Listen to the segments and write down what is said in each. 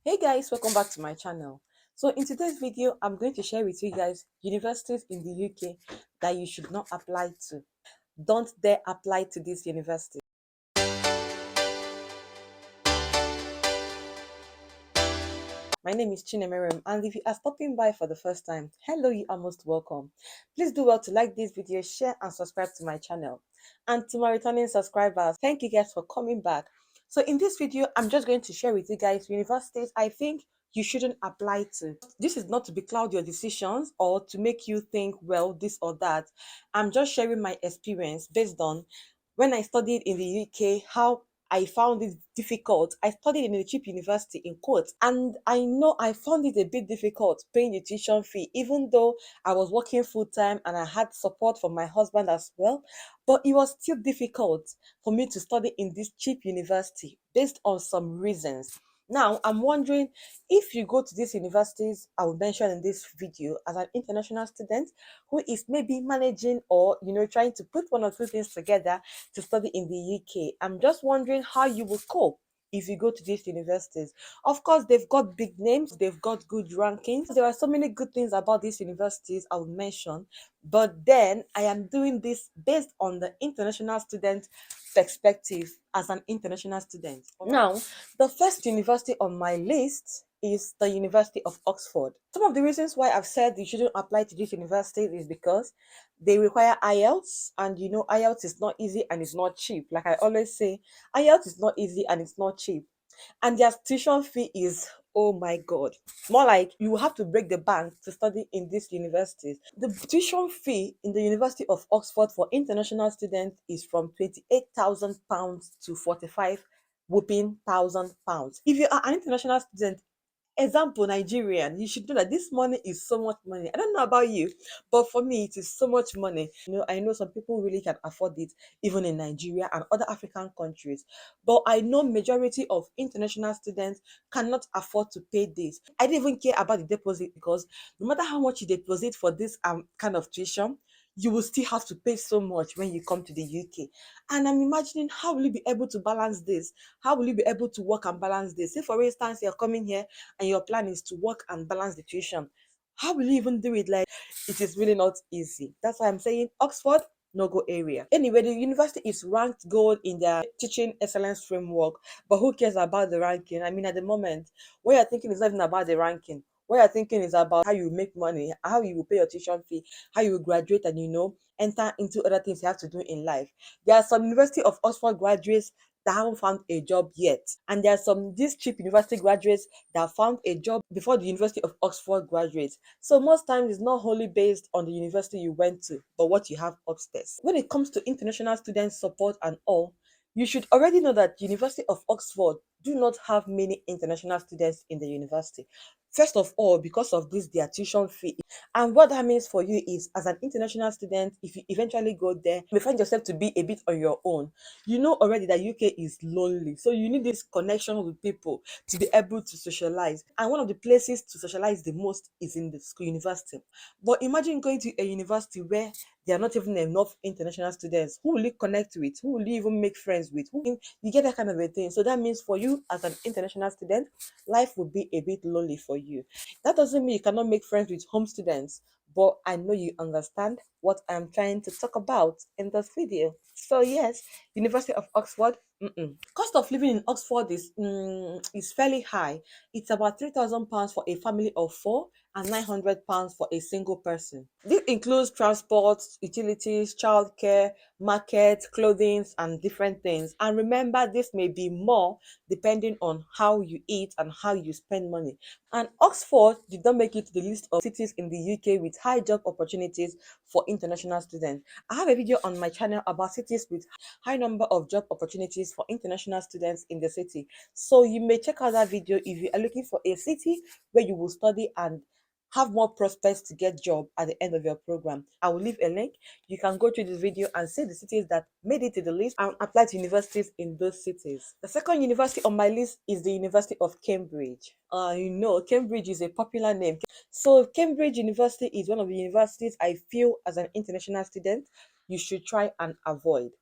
Hey guys, welcome back to my channel. So in today's video, I'm going to share with you guys universities in the UK that you should not apply to. Don't dare apply to this university. My name is Chinemerem, and if you are stopping by for the first time, hello, you are most welcome. Please do well to like this video, share and subscribe to my channel. And to my returning subscribers, thank you guys for coming back. So in this video, I'm just going to share with you guys universities I think you shouldn't apply to. This is not to becloud your decisions or to make you think, well, this or that. I'm just sharing my experience based on when I studied in the UK, how I found it difficult. I studied in a cheap university in quotes, and I know I found it a bit difficult paying the tuition fee, even though I was working full time and I had support from my husband as well. But it was still difficult for me to study in this cheap university based on some reasons. Now, I'm wondering if you go to these universities I will mention in this video as an international student who is maybe managing or trying to put one or two things together to study in the UK. I'm just wondering how you will cope if you go to these universities. Of course, they've got big names, they've got good rankings. There are so many good things about these universities I will mention, but then I am doing this based on the international student perspective as an international student. Now, the first university on my list is the University of Oxford. Some of the reasons why I've said you shouldn't apply to this university is because they require IELTS, and IELTS is not easy and it's not cheap. Like I always say, IELTS is not easy and it's not cheap. And their tuition fee is, oh my god, more like you will have to break the bank to study in these universities. The tuition fee in the University of Oxford for international students is from £28,000 to 45 whooping thousand pounds. If you are an international student, example Nigerian, you should know that this money is so much money. I don't know about you, but for me it is so much money. I know some people really can afford it even in Nigeria and other African countries, but I know majority of international students cannot afford to pay this. I don't even care about the deposit, because no matter how much you deposit for this kind of tuition, you will still have to pay so much when you come to the UK. And I'm imagining, how will you be able to balance this? How will you be able to work and balance this? Say for instance you're coming here and your plan is to work and balance the tuition. How will you even do it? Like, it is really not easy. That's why I'm saying Oxford, no go area. Anyway, the university is ranked gold in their teaching excellence framework, but who cares about the ranking? I mean, at the moment, what you're thinking is not even about the ranking. What you're thinking is about how you make money, how you will pay your tuition fee, how you will graduate, and enter into other things you have to do in life. There are some University of Oxford graduates that haven't found a job yet, and there are some these cheap university graduates that found a job before the University of Oxford graduates. So most times it's not wholly based on the university you went to, but what you have upstairs. When it comes to international student support and all, you should already know that University of Oxford do not have many international students in the university. First of all, because of this, their tuition fee. And what that means for you is, as an international student, if you eventually go there, you may find yourself to be a bit on your own. You know already that UK is lonely, so you need this connection with people to be able to socialize. And one of the places to socialize the most is in the school university. But imagine going to a university where there are not even enough international students. Who will you connect with? Who will you even make friends with? You get that kind of a thing. So that means for you as an international student, life will be a bit lonely for you. That doesn't mean you cannot make friends with home students, but I know you understand what I'm trying to talk about in this video. So yes, University of Oxford. Cost of living in Oxford is fairly high. It's about £3,000 for a family of four and £900 for a single person. This includes transport, utilities, childcare, market, clothing, and different things. And remember, this may be more depending on how you eat and how you spend money. And Oxford did not make it to the list of cities in the UK with high job opportunities for international students. I have a video on my channel about cities with high number of job opportunities for international students in the city. So you may check out that video if you are looking for a city where you will study and have more prospects to get job at the end of your program. I will leave a link. You can go through this video and see the cities that made it to the list and apply to universities in those cities. The second university on my list is the University of Cambridge. Cambridge is a popular name. So Cambridge University is one of the universities I feel as an international student you should try and avoid.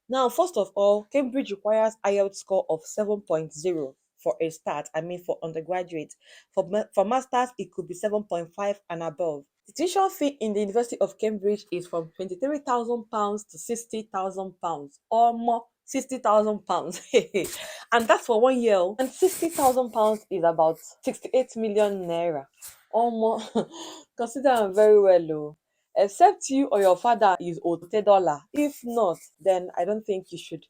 Now, first of all, Cambridge requires IELTS score of 7.0 for a start. I mean, for undergraduate. For masters, it could be 7.5 and above. The tuition fee in the University of Cambridge is from £23,000 to £60,000 or more. £60,000, and that's for 1 year. And £60,000 is about 68 million naira or more. Consider am very well, oh. Except you or your father is $80. If not, then I don't think you should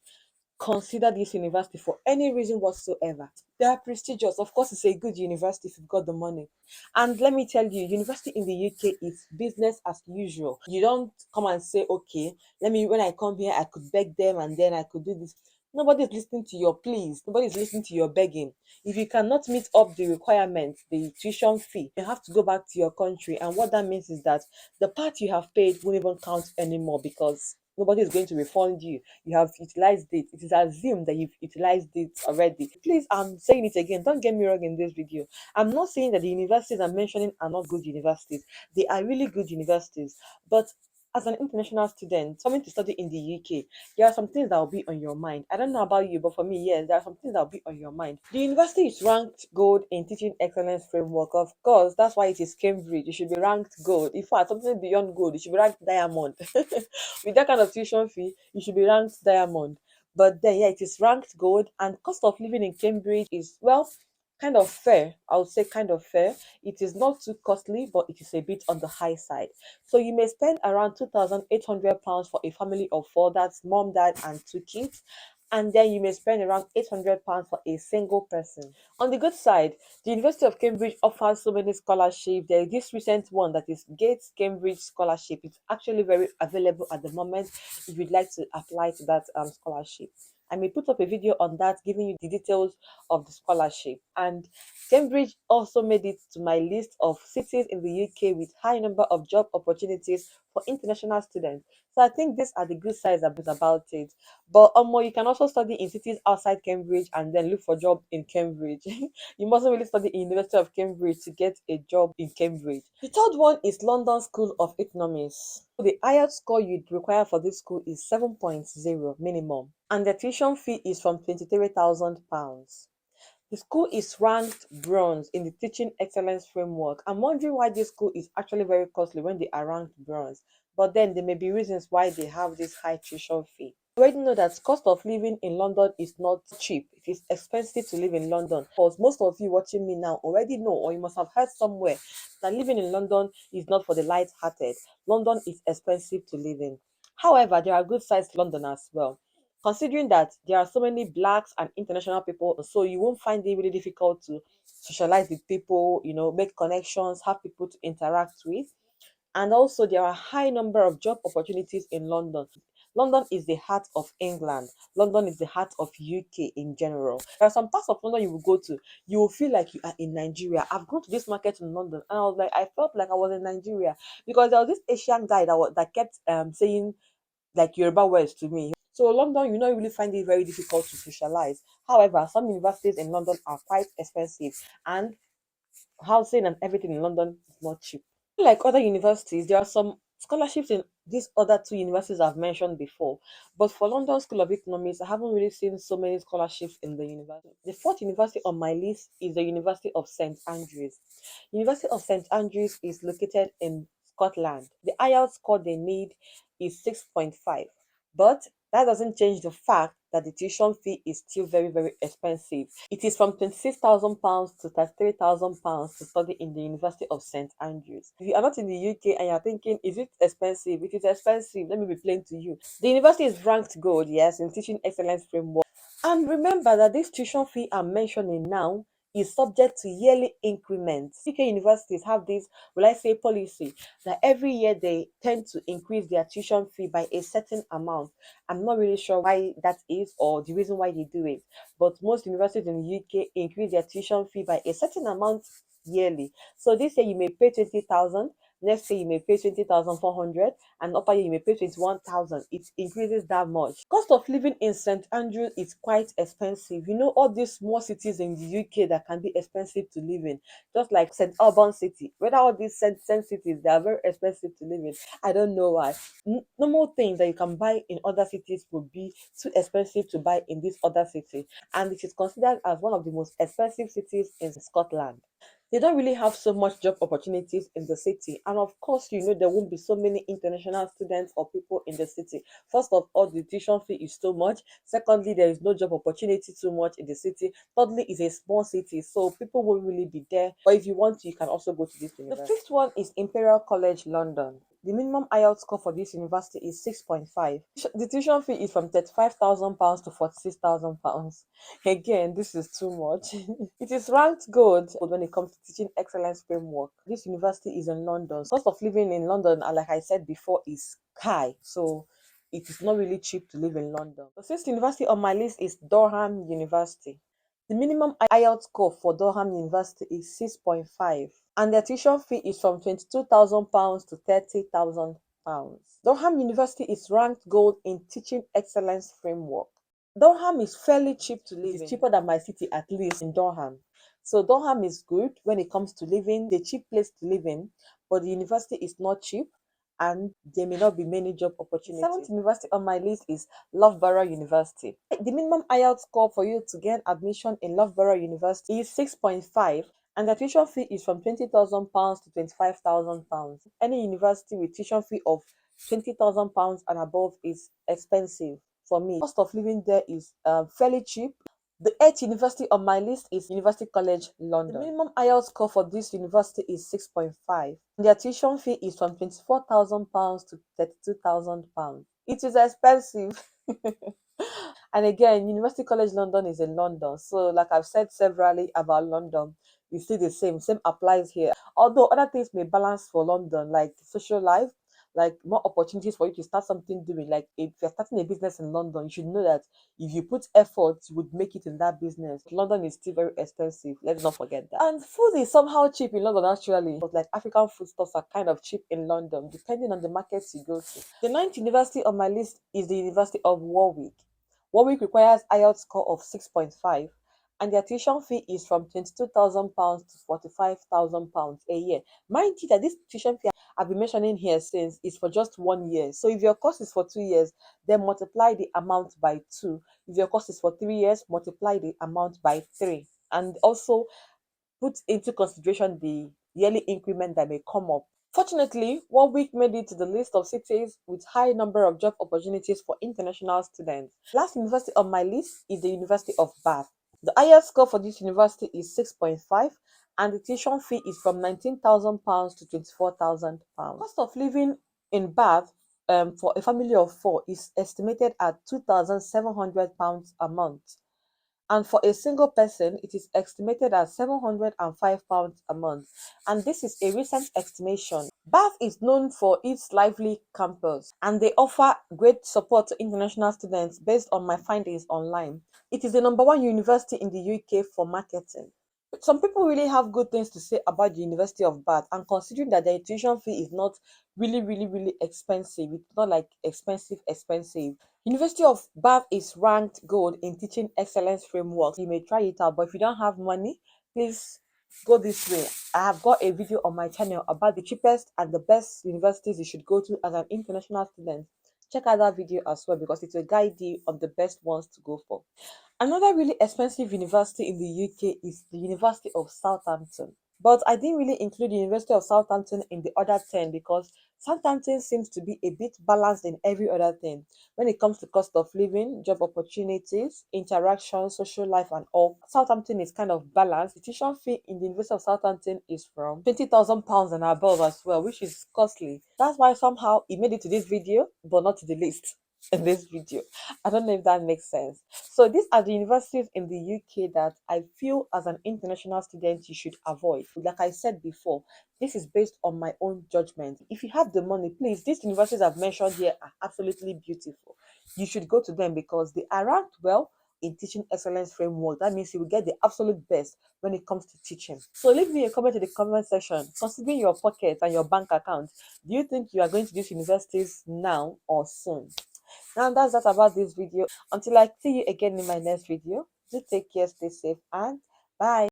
consider this university for any reason whatsoever. They are prestigious. Of course, it's a good university if you've got the money. And let me tell you, university in the UK is business as usual. You don't come and say, okay, let me, when I come here, I could beg them and then I could do this. Nobody's listening to your pleas. Nobody's listening to your begging. If you cannot meet up the requirements, the tuition fee, you have to go back to your country. And what that means is that the part you have paid won't even count anymore because nobody is going to refund you. You have utilized it. It is assumed that you've utilized it already. Please, I'm saying it again. Don't get me wrong in this video. I'm not saying that the universities I'm mentioning are not good universities. They are really good universities. But as an international student coming to study in the UK, there are some things that will be on your mind. I don't know about you, but for me, yes, there are some things that will be on your mind. The university is ranked gold in teaching excellence framework. Of course, that's why it is Cambridge. It should be ranked gold. In fact, something beyond gold, it should be ranked diamond. With that kind of tuition fee, you should be ranked diamond. But then, yeah, it is ranked gold, and cost of living in Cambridge is, well, kind of fair. I would say kind of fair. It is not too costly, but it is a bit on the high side. So you may spend around £2,800 for a family of four. That's mom, dad, and two kids. And then you may spend around £800 for a single person. On the good side, the University of Cambridge offers so many scholarships. There is this recent one that is Gates Cambridge Scholarship. It's actually very available at the moment if you'd like to apply to that scholarship. I may put up a video on that, giving you the details of the scholarship. And Cambridge also made it to my list of cities in the UK with high number of job opportunities for international students. So I think these are the good sides about it. But you can also study in cities outside Cambridge and then look for job in Cambridge. You mustn't really study in University of Cambridge to get a job in Cambridge. The third one is London School of Economics. The IELTS score you'd require for this school is 7.0 minimum, and the tuition fee is from £23,000. The school is ranked bronze in the Teaching Excellence Framework. I'm wondering why this school is actually very costly when they are ranked bronze. But then there may be reasons why they have this high tuition fee. You already know that cost of living in London is not cheap. It is expensive to live in London. Because most of you watching me now already know, or you must have heard somewhere, that living in London is not for the light-hearted. London is expensive to live in. However, there are good sides to London as well, considering that there are so many blacks and international people, so you won't find it really difficult to socialize with people, make connections, have people to interact with. And also there are a high number of job opportunities in London. London is the heart of England. London is the heart of UK in general. There are some parts of London you will go to, you will feel like you are in Nigeria. I've gone to this market in London and I felt like I was in Nigeria because there was this Asian guy that kept saying like Yoruba words to me. So London, you not really find it very difficult to socialize. However, some universities in London are quite expensive, and housing and everything in London is not cheap. Like other universities, there are some scholarships in these other two universities I've mentioned before. But for London School of Economics, I haven't really seen so many scholarships in the university. The fourth university on my list is the University of St. Andrews. University of St. Andrews is located in Scotland. The IELTS score they need is 6.5. But that doesn't change the fact that the tuition fee is still very, very expensive. It is from £26,000 to £33,000 to study in the University of St. Andrews. If you are not in the UK and you're thinking, is it expensive? It is expensive. Let me be plain to you. The university is ranked gold, yes, in Teaching Excellence Framework. And remember that this tuition fee I'm mentioning now is subject to yearly increments. UK universities have this, will I say, policy that every year they tend to increase their tuition fee by a certain amount. I'm not really sure why that is or the reason why they do it, but most universities in the UK increase their tuition fee by a certain amount yearly. So this year you may pay 20,000. Next year you may pay 20,400, and upper year you may pay 21,000. It increases that much. Cost of living in St. Andrews is quite expensive. You know, all these small cities in the UK that can be expensive to live in, just like St. Urban City. Whether all these St. cities, they are very expensive to live in. I don't know why. Normal things that you can buy in other cities would be too expensive to buy in this other city, and it is considered as one of the most expensive cities in Scotland. They don't really have so much job opportunities in the city, and of course, you know, there won't be so many international students or people in the city. First of all, the tuition fee is too much. Secondly, there is no job opportunity too much in the city. Thirdly, it's a small city, so people won't really be there. But if you want to, you can also go to this university. The fifth one is Imperial College London. The minimum IELTS score for this university is 6.5. The tuition fee is from £35,000 to £46,000. Again, this is too much. It is ranked gold when it comes to teaching excellence framework. This university is in London. Cost of living in London, like I said before, is high. So it is not really cheap to live in London. The sixth university on my list is Durham University. The minimum IELTS score for Durham University is 6.5, and their tuition fee is from £22,000 to £30,000. Durham University is ranked gold in teaching excellence framework. Durham is fairly cheap to live in. It's cheaper than my city, at least in Durham. So Durham is good when it comes to living, the cheap place to live in, but the university is not cheap and there may not be many job opportunities. The seventh university on my list is Loughborough University. The minimum IELTS score for you to gain admission in Loughborough University is 6.5, and the tuition fee is from £20,000 to £25,000. Any university with tuition fee of £20,000 and above is expensive for me. Cost of living there is fairly cheap. The eighth university on my list is University College London. The minimum IELTS score for this university is 6.5. Their tuition fee is from £24,000 to £32,000. It is expensive. And again, University College London is in London. So, like I've said severally about London, you see the same applies here. Although other things may balance for London, like social life, like more opportunities for you to start something doing. Like if you're starting a business in London, you should know that if you put effort, you would make it in that business. London is still very expensive. Let's not forget that. And food is somehow cheap in London, actually. But like African foodstuffs are kind of cheap in London, depending on the markets you go to. The ninth university on my list is the University of Warwick. Warwick requires IELTS score of 6.5, and their tuition fee is from £22,000 to £45,000 a year. Mind you that this tuition fee I've been mentioning here since is for just 1 year. So if your course is for 2 years, then multiply the amount by 2. If your course is for 3 years, multiply the amount by 3. And also put into consideration the yearly increment that may come up. Fortunately, Warwick made it to the list of cities with high number of job opportunities for international students. Last university on my list is the University of Bath. The highest score for this university is 6.5, and the tuition fee is from £19,000 to £24,000. Cost of living in Bath for a family of 4 is estimated at £2,700 a month. And for a single person, it is estimated at £705 a month. And this is a recent estimation. Bath is known for its lively campus, and they offer great support to international students based on my findings online. It is the number one university in the UK for marketing. Some people really have good things to say about the University of Bath, and considering that the tuition fee is not really expensive, it's not like expensive. University of Bath is ranked gold in teaching excellence frameworks. You may try it out, but if you don't have money, please go this way. I have got a video on my channel about the cheapest and the best universities you should go to as an international student. Check out that video as well, because it will guide you on the best ones to go for. Another really expensive university in the UK is the University of Southampton. But I didn't really include the University of Southampton in the other 10 because Southampton seems to be a bit balanced in every other thing. When it comes to cost of living, job opportunities, interaction, social life, and all, Southampton is kind of balanced. The tuition fee in the University of Southampton is from £20,000 and above as well, which is costly. That's why somehow it made it to this video, but not to the list in this video. I don't know if that makes sense. So these are the universities in the UK that I feel as an international student you should avoid. Like I said before, this is based on my own judgment. If you have the money, please, these universities I've mentioned here are absolutely beautiful. You should go to them because they are ranked well, in teaching excellence framework. That means you will get the absolute best when it comes to teaching. So leave me a comment in the comment section. Considering your pocket and your bank account, do you think you are going to these universities now or soon? Now that's that about this video. Until I see you again in my next video, do take care, stay safe, and bye.